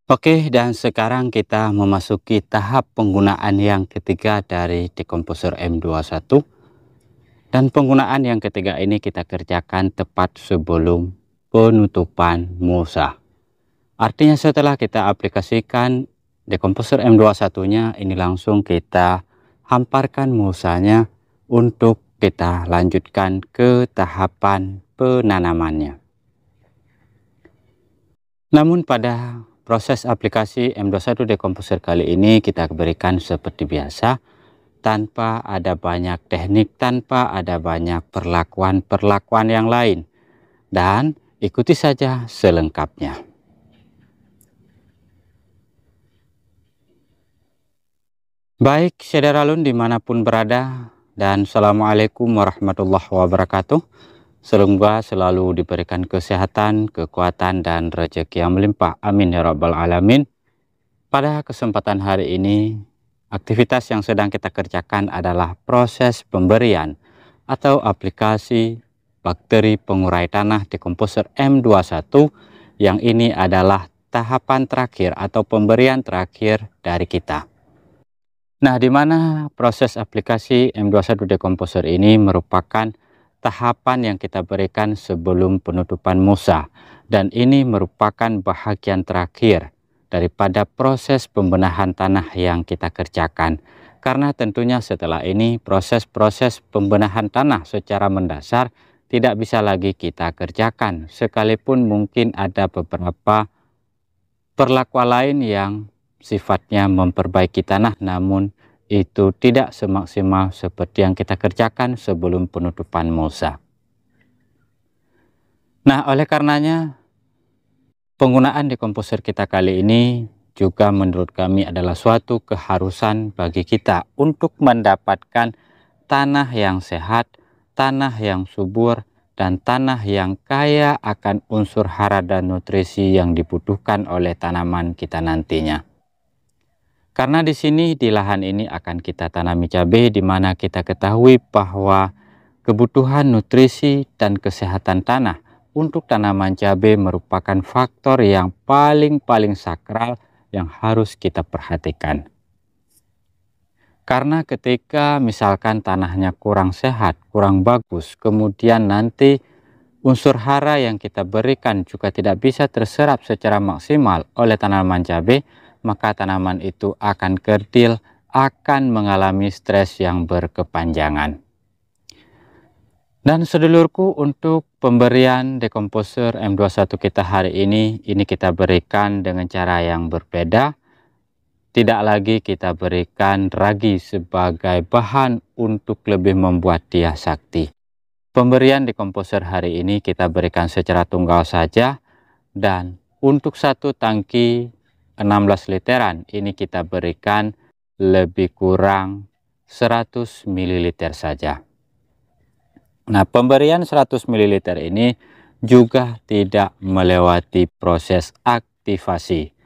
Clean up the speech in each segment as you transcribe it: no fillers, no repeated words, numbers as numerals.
Oke, dan sekarang kita memasuki tahap penggunaan yang ketiga dari dekomposer M21. Dan penggunaan yang ketiga ini kita kerjakan tepat sebelum penutupan mulsa. Artinya setelah kita aplikasikan dekomposer M21-nya, ini langsung kita hamparkan mulsanya untuk kita lanjutkan ke tahapan penanamannya. Namun pada proses aplikasi M21 dekomposer kali ini kita berikan seperti biasa, tanpa ada banyak teknik, tanpa ada banyak perlakuan-perlakuan yang lain. Dan ikuti saja selengkapnya. Baik, Syederalun dimanapun berada, dan Assalamualaikum warahmatullahi wabarakatuh. Semoga selalu diberikan kesehatan, kekuatan, dan rezeki yang melimpah. Amin ya rabbal alamin. Pada kesempatan hari ini, aktivitas yang sedang kita kerjakan adalah proses pemberian atau aplikasi bakteri pengurai tanah dekomposer M21, yang ini adalah tahapan terakhir atau pemberian terakhir dari kita. Nah, di mana proses aplikasi M21 dekomposer ini merupakan tahapan yang kita berikan sebelum penutupan mulsa, dan ini merupakan bahagian terakhir daripada proses pembenahan tanah yang kita kerjakan. Karena tentunya setelah ini proses-proses pembenahan tanah secara mendasar tidak bisa lagi kita kerjakan, sekalipun mungkin ada beberapa perlakuan lain yang sifatnya memperbaiki tanah, namun itu tidak semaksimal seperti yang kita kerjakan sebelum penutupan mulsa. Nah, oleh karenanya penggunaan dekomposer kita kali ini juga menurut kami adalah suatu keharusan bagi kita untuk mendapatkan tanah yang sehat, tanah yang subur, dan tanah yang kaya akan unsur hara dan nutrisi yang dibutuhkan oleh tanaman kita nantinya. Karena di sini di lahan ini akan kita tanami cabai, di mana kita ketahui bahwa kebutuhan nutrisi dan kesehatan tanah untuk tanaman cabai merupakan faktor yang paling sakral yang harus kita perhatikan. Karena ketika misalkan tanahnya kurang sehat, kurang bagus, kemudian nanti unsur hara yang kita berikan juga tidak bisa terserap secara maksimal oleh tanaman cabai, maka tanaman itu akan kerdil, akan mengalami stres yang berkepanjangan. Dan sedulurku, untuk pemberian dekomposer M21 kita hari ini kita berikan dengan cara yang berbeda. Tidak lagi kita berikan ragi sebagai bahan untuk lebih membuat dia sakti. Pemberian dekomposer hari ini kita berikan secara tunggal saja, dan untuk satu tangki 16 literan ini kita berikan lebih kurang 100 ml saja. Nah, pemberian 100 ml ini juga tidak melewati proses aktivasi.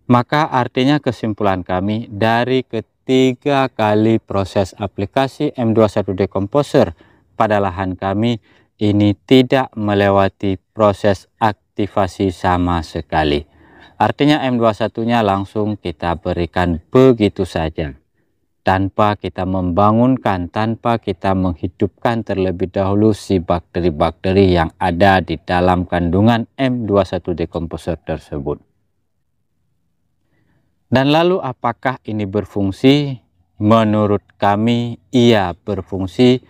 Maka artinya kesimpulan kami dari ketiga kali proses aplikasi M21 dekomposer pada lahan kami ini tidak melewati proses aktivasi sama sekali. Artinya M21-nya langsung kita berikan begitu saja, tanpa kita membangunkan, tanpa kita menghidupkan terlebih dahulu si bakteri-bakteri yang ada di dalam kandungan M21 dekomposer tersebut. Dan lalu apakah ini berfungsi? Menurut kami iya berfungsi,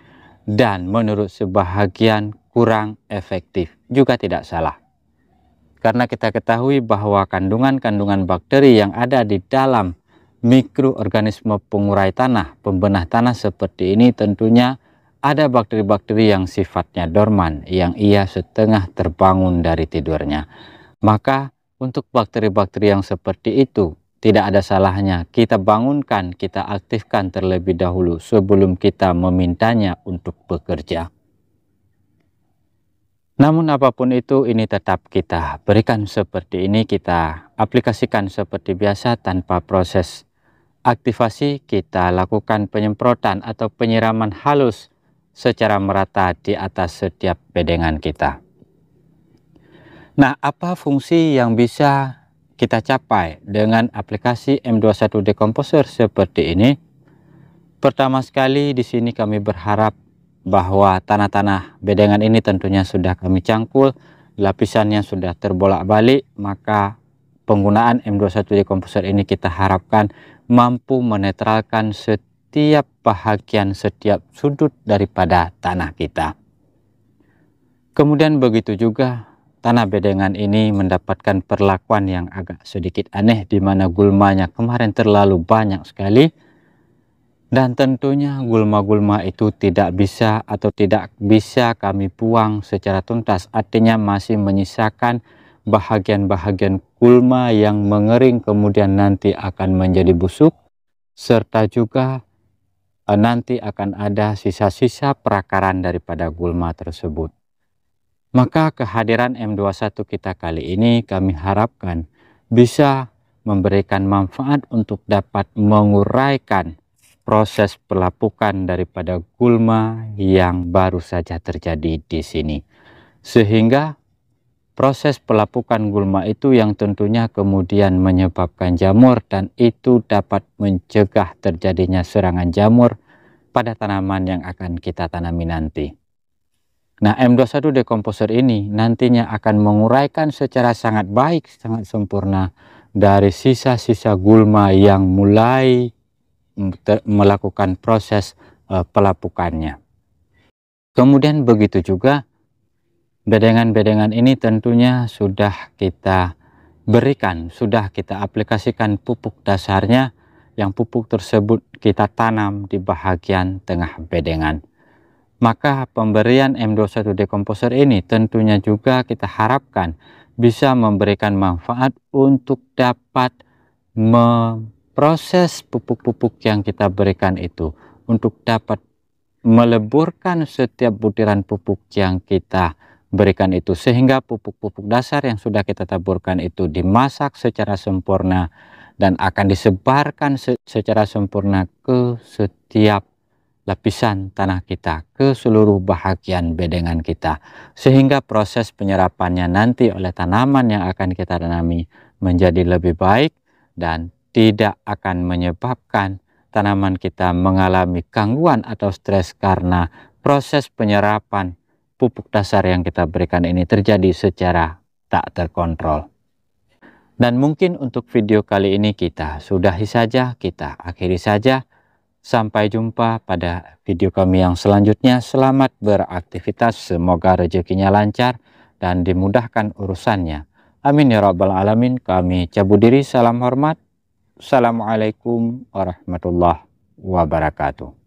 dan menurut sebahagian kurang efektif. Juga tidak salah. Karena kita ketahui bahwa kandungan-kandungan bakteri yang ada di dalam mikroorganisme pengurai tanah, pembenah tanah seperti ini, tentunya ada bakteri-bakteri yang sifatnya dorman, yang ia setengah terbangun dari tidurnya. Maka untuk bakteri-bakteri yang seperti itu, tidak ada salahnya kita bangunkan, kita aktifkan terlebih dahulu sebelum kita memintanya untuk bekerja. Namun apapun itu, ini tetap kita berikan seperti ini, kita aplikasikan seperti biasa tanpa proses aktivasi. Kita lakukan penyemprotan atau penyiraman halus secara merata di atas setiap bedengan kita. Nah, apa fungsi yang bisa kita capai dengan aplikasi M21 Decomposer seperti ini. Pertama sekali di sini kami berharap bahwa tanah-tanah bedengan ini tentunya sudah kami cangkul, lapisannya sudah terbolak-balik, maka penggunaan M21 Decomposer ini kita harapkan mampu menetralkan setiap bahagian, setiap sudut daripada tanah kita. Kemudian begitu juga tanah bedengan ini mendapatkan perlakuan yang agak sedikit aneh, di mana gulmanya kemarin terlalu banyak sekali. Dan tentunya gulma-gulma itu tidak bisa kami buang secara tuntas. Artinya masih menyisakan bahagian-bahagian gulma yang mengering kemudian nanti akan menjadi busuk. Serta juga nanti akan ada sisa-sisa perakaran daripada gulma tersebut. Maka kehadiran M21 kita kali ini kami harapkan bisa memberikan manfaat untuk dapat menguraikan proses pelapukan daripada gulma yang baru saja terjadi di sini. Sehingga proses pelapukan gulma itu yang tentunya kemudian menyebabkan jamur, dan itu dapat mencegah terjadinya serangan jamur pada tanaman yang akan kita tanami nanti. Nah, M21 Decomposer ini nantinya akan menguraikan secara sangat baik, sangat sempurna dari sisa-sisa gulma yang mulai melakukan proses pelapukannya. Kemudian begitu juga bedengan-bedengan ini tentunya sudah kita berikan, sudah kita aplikasikan pupuk dasarnya, yang pupuk tersebut kita tanam di bahagian tengah bedengan. Maka pemberian M21 Decomposer ini tentunya juga kita harapkan bisa memberikan manfaat untuk dapat memproses pupuk-pupuk yang kita berikan itu, untuk dapat meleburkan setiap butiran pupuk yang kita berikan itu, sehingga pupuk-pupuk dasar yang sudah kita taburkan itu dimasak secara sempurna dan akan disebarkan secara sempurna ke setiap lapisan tanah kita, ke seluruh bahagian bedengan kita, sehingga proses penyerapannya nanti oleh tanaman yang akan kita tanami menjadi lebih baik dan tidak akan menyebabkan tanaman kita mengalami gangguan atau stres karena proses penyerapan pupuk dasar yang kita berikan ini terjadi secara tak terkontrol. Dan mungkin untuk video kali ini kita sudahi saja, kita akhiri saja. Sampai jumpa pada video kami yang selanjutnya. Selamat beraktivitas, semoga rezekinya lancar dan dimudahkan urusannya. Amin ya rabbal alamin. Kami cabut diri, salam hormat. Assalamualaikum warahmatullahi wabarakatuh.